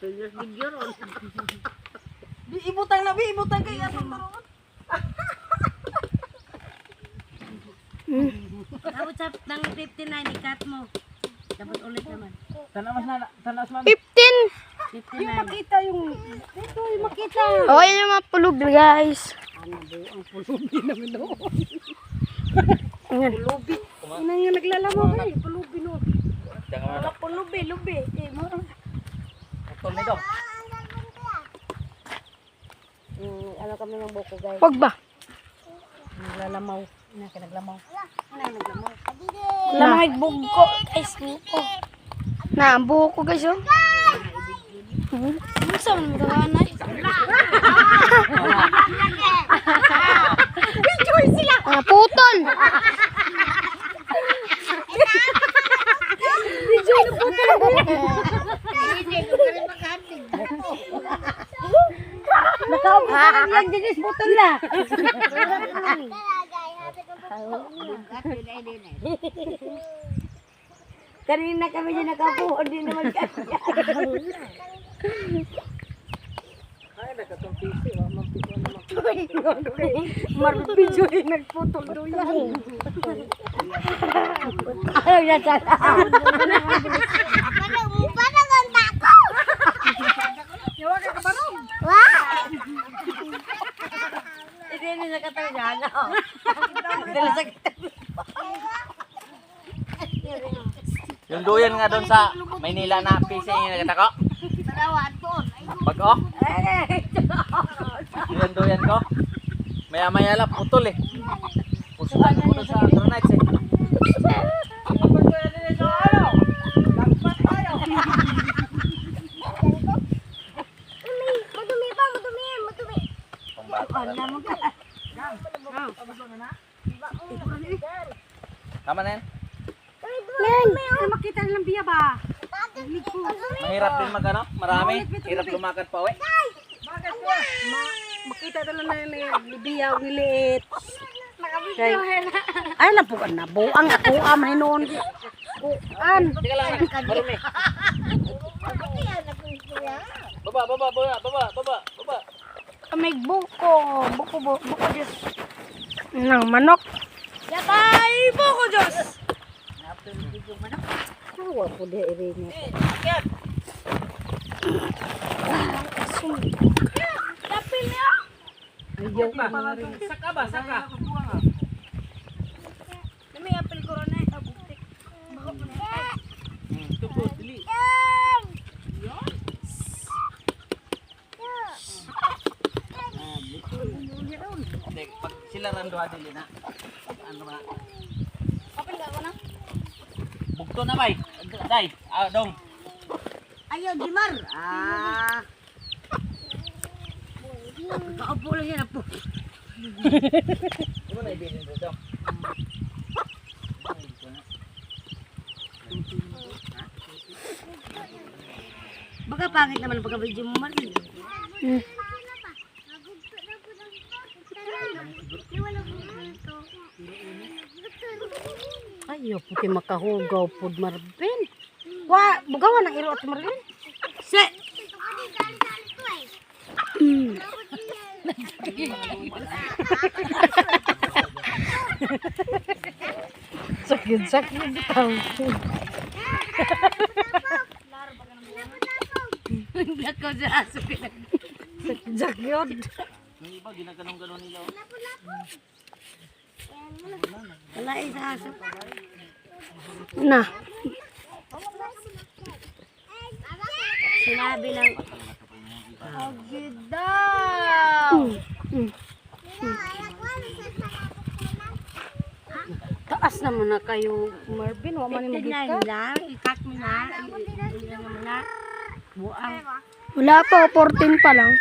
Pilos video ron. Ibutang na, ibutang kayo atong karon. Dapat sa nang 59 ikat mo. Dapat ulit naman. Tanawas man. 15. 59. Makita yung ito, yung makita. Okay na mga pulog guys. Ano ba ang pulubi naman doon? Ayan. Pulubi. Ina nga naglalamaw kay pulubi no. Wala pulubi, lubi. Mo. Tol nito. Ano kami ng buko guys? Wag ba? Naglalamaw. Ina ka naglamaw. Ano naglamaw? Lamay buko guys. Na, ang buko guys oh. Ano sa mga tawanan? Enjoy sila. Putol. Enjoy na putol. Nakaupo yan dinis putol na. Kanina kami dyan nakapuho, di naman kami. Ay, nakatumpisi. Marbidyo yung nagputol doon yan. Ayaw yan sana. Parang ang tako! Yawa ka kabarong. Hindi na nakatawag. Dala sa Yung duyan nga doon sa Maynila na pisa yung nagkatako. Pag oh. Yung duyan ko. Maya-maya lang putol eh. Pusukan ko doon sa granite eh. Madumi pa, madumi, madumi. Tama na yan. makita nilang biya ba? Mahirap din magano, marami. Hirap lumakad pa uwi. Makita talaga na yung biya, niliit. Ay, napukan na. Buang ako, amay noon. Buan. Teka lang, marumi. Baba. May buko. Buko Diyos. Nang manok. Yatay, buko Diyos! Tawa po di irin niya. Kapil niya. Ayaw ka. Saka ba? Saka. May apel ko ron eh. Buktik. Baka po na. Tukod, dili. Hindi, pag sila randoha dili na. Ano na? Apel ka ko na. Bugto na bay. Day, dong. Ayaw, Dimar. Kaupo lang yan. Apo. Ano na ibilin dito? Baka pangit naman ang pagka-video mo, Marlon. Ayaw po kayo makahugaw po, Marvin. Wa, bugawa ng iro at Marvin. Se! Sakit tau. Black ko sa aso pinag. Sakit. Yung iba, ginaganong-ganon nila. Wala isa aso. Na. Sinabi ng Taas naman na kayo, Marvin. Wa man 59 magikat. lang. Ikat mo na. Ilan mo na. Buang. Wala pa, 14 pa lang.